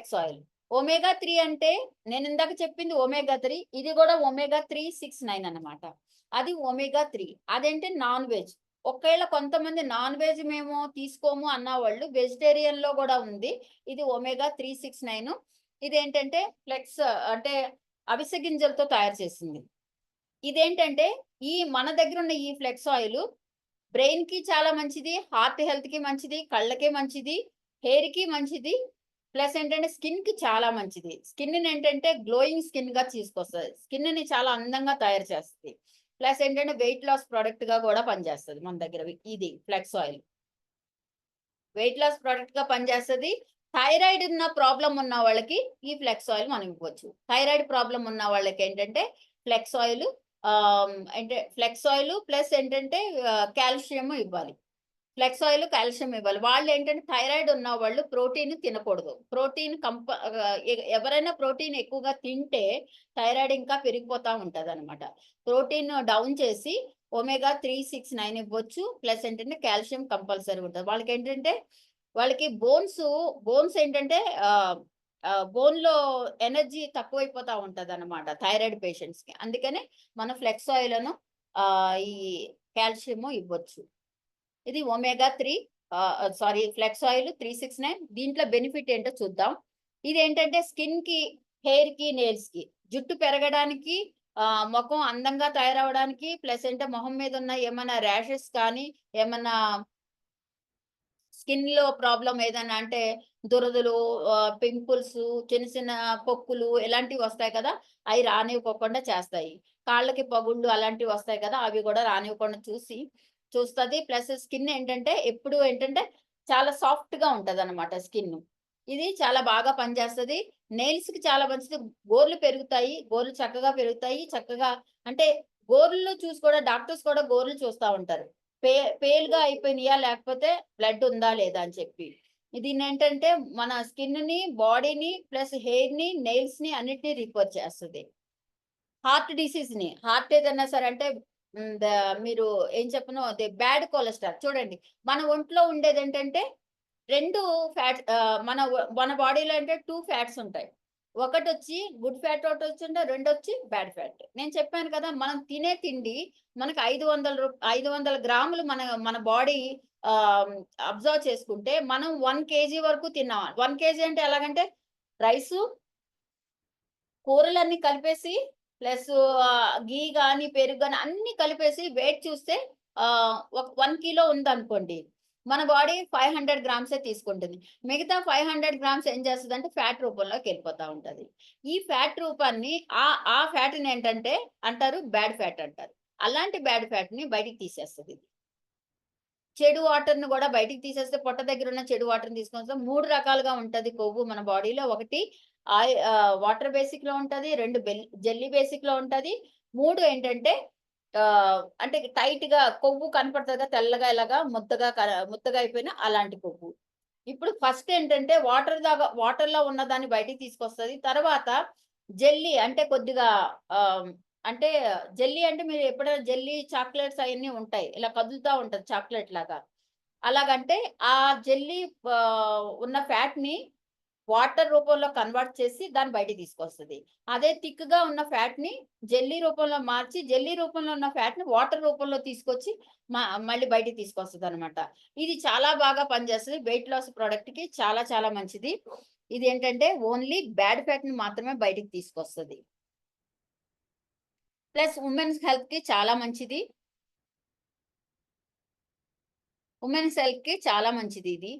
Flex oil. Omega 3 అంటే నేను ఇందాక చెప్పింది ఒమేగా 3, ఇది కూడా ఒమేగా 369 అన్నమాట. అది ఒమేగా 3. అదేంటి నాన్ వెజ్. ఒకవేళ కొంతమంది నాన్ వెజ్ మేము తీసుకోము అన్నవాళ్ళు వెజిటేరియన్ లో కూడా ఉంది. ఇది ఒమేగా 369. ఇదేంటంటే ఫ్లెక్స్ అంటే అవిసె గింజలతో తయారు చేసింది. ఇదేంటంటే మన దగ్గర ఉన్న ఈ ఫ్లెక్స్ ఆయిల్ బ్రెయిన్ కి చాలా మంచిది, హార్ట్ హెల్త్ కి మంచిది, కళ్ళకి మంచిది, హెయిర్ కి మంచిది. ప్లస్ ఏంటంటే స్కిన్ కి చాలా మంచిది. స్కిన్ ఏంటంటే గ్లోయింగ్ స్కిన్ గా తీసుకొస్తుంది. స్కిన్ ని చాలా అందంగా తయారు చేస్తుంది. ప్లస్ ఏంటంటే వెయిట్ లాస్ ప్రోడక్ట్ గా కూడా పనిచేస్తుంది మన దగ్గర. ఇది flex oil weight loss product గా పనిచేస్తుంది. థైరాయిడ్ ఉన్న ప్రాబ్లం ఉన్న వాళ్ళకి ఈ ఫ్లెక్స్ ఆయిల్ మనం ఇవ్వచ్చు. థైరాయిడ్ ప్రాబ్లం ఉన్న వాళ్ళకి ఏంటంటే ఫ్లెక్స్ ఆయిల్ అంటే ఫ్లెక్స్ ఆయిల్ ప్లస్ ఏంటంటే కాల్షియం ఇవ్వాలి. ఫ్లెక్స్ ఆయిల్ కాల్షియం ఇవ్వాలి. వాళ్ళు ఏంటంటే థైరాయిడ్ ఉన్న వాళ్ళు ప్రోటీన్ తినకూడదు. ప్రోటీన్ ఎవరైనా ప్రోటీన్ ఎక్కువగా తింటే థైరాయిడ్ ఇంకా పెరిగిపోతా ఉంటది అనమాట. ప్రోటీన్ డౌన్ చేసి ఒమేగా 369 ఇవ్వచ్చు. ప్లస్ ఏంటంటే కాల్షియం కంపల్సరీ ఉంటుంది. వాళ్ళకి బోన్స్ ఏంటంటే బోన్ లో ఎనర్జీ తక్కువైపోతా ఉంటది అనమాట థైరాయిడ్ పేషెంట్స్ కి. అందుకనే మన ఫ్లెక్స్ ఆయిల్ అను ఈ కాల్షియం ఇవ్వచ్చు. ఇది ఒమేగా 3 ఫ్లెక్స్ ఆయిల్ 369. దీంట్లో బెనిఫిట్ ఏంటో చూద్దాం. ఇదేంటంటే స్కిన్ కి, హెయిర్ కి, నెయిల్స్ కి, జుట్టు పెరగడానికి, ముఖం అందంగా తయారవడానికి, ప్లస్ అంటే మొహం మీద ఉన్న ఏమైనా ర్యాషెస్ కానీ, ఏమన్నా స్కిన్ లో ప్రాబ్లం ఏదైనా అంటే దురదలు, పింపుల్స్, చిన్న చిన్న పొక్కులు ఇలాంటివి వస్తాయి కదా, అవి రానివ్వకుండా చేస్తాయి. కాళ్ళకి పగుళ్ళు అలాంటివి వస్తాయి కదా, అవి కూడా రానివ్వకుండా చూస్తుంది. ప్లస్ స్కిన్ ఏంటంటే ఎప్పుడు ఏంటంటే చాలా సాఫ్ట్ గా ఉంటది అనమాట స్కిన్. ఇది చాలా బాగా పనిచేస్తుంది. నెయిల్స్ కి చాలా మంచిది. గోర్లు పెరుగుతాయి, గోర్లు చక్కగా పెరుగుతాయి. చక్కగా అంటే గోర్లు చూసి కూడా డాక్టర్స్ కూడా గోర్లు చూస్తూ ఉంటారు. పేల్‌గా అయిపోయినాయా? లేకపోతే బ్లడ్ ఉందా? లేదా? అని చెప్పి. దీన్నేంటంటే మన స్కిన్‌ని, బాడీని ప్లస్ హెయిర్‌ని, నెయిల్స్‌ని అన్నిటిని రిపేర్ చేస్తది. హార్ట్ ఏదన్నా సరే అంటే హ్మ్. మీరు ఏం చెప్పను అదే బ్యాడ్ కొలెస్ట్రాల్ చూడండి. మన ఒంట్లో ఉండేదేంటంటే 2 మన బాడీలో అంటే 2 ఫ్యాట్స్ ఉంటాయి. ఒకటొచ్చి గుడ్ ఫ్యాట్ ఒకటొచ్చింటే, రెండొచ్చి బ్యాడ్ ఫ్యాట్. నేను చెప్పాను కదా! మనం తినే తిండి మనకు 500 గ్రాములు మన మన బాడీ ఆహ్, అబ్జర్వ్ చేసుకుంటే, మనం 1 కేజీ వరకు తిన్నాం. 1 కేజీ అంటే ఎలాగంటే రైసు, కూరలన్నీ కలిపేసి ప్లస్ ఘీ గాని, పెరుగు గాని అన్నీ కలిపేసి వెయిట్ చూస్తే ఒక 1 కిలో ఉందనుకోండి. మన బాడీ 500 గ్రామ్సే తీసుకుంటుంది. మిగతా 500 గ్రామ్స్ ఏం చేస్తదంటే ఫ్యాట్ రూపంలోకెళ్ళిపోతా ఉంటది. ఈ ఫ్యాట్ రూపాన్ని ఆ ఫ్యాట్‌నేంటంటే అంటారు బ్యాడ్ ఫ్యాట్ అంటారు. అలాంటి బ్యాడ్ ఫ్యాట్‌ని బయటికి తీసేస్తది. చెడు వాటర్‌ని గూడా బయటికి తీసేస్తే పొట్ట దగ్గరున్న చెడు వాటర్‌ని తీసుకొస్తాం. 3 రకాలుగా ఉంటది కొవ్వు మన బాడీలో. ఒకటి వాటర్ బేసిక్‌లో ఉంటది. 2 జెల్లీ బేసిక్‌లో ఉంటది. 3 ఏంటంటే అంటే టైట్‌గా కొవ్వు కనపడతది కదా! తెల్లగా ఇలాగా ముద్దగా అయిపోయిన అలాంటి కొవ్వు. ఇప్పుడు ఫస్ట్ ఏంటంటే వాటర్‌లో ఉన్నదాన్ని బయటికి తీసుకొస్తది. తర్వాత జెల్లీ అంటే కొద్దిగా ఆహ్, అంటే జెల్లీ అంటే మీరు ఎప్పుడైనా జెల్లీ చాక్లెట్స్ అయన్నీ ఉంటాయి. ఇలా కదులుతా ఉంటది చాక్లెట్ లాగా. అలాగంటే ఆ జెల్లీ ఉన్న ఫ్యాట్‌ని వాటర్ రూపంలో కన్వర్ట్ చేసి దాన్ని బయటికి తీసుకొస్తది. అదే థిక్‌గా ఉన్న ఫ్యాట్‌ని జెల్లీ రూపంలో మార్చి, జెల్లీ రూపంలో ఉన్న ఫ్యాట్‌ని వాటర్ రూపంలో తీసుకొచ్చి మళ్ళీ బయటికి తీసుకొస్తదనమాట. ఇది చాలా బాగా పనిచేస్తది. వెయిట్ లాస్ ప్రొడక్ట్‌కి చాలా చాలా మంచిది. ఇదేంటంటే ఓన్లీ బ్యాడ్ ఫ్యాట్‌ని మాత్రమే బయటికి తీసుకొస్తది. ప్లస్ వుమెన్స్ హెల్త్‌కి చాలా మంచిది. వుమెన్స్ హెల్త్‌కి చాలా మంచిది ఇది.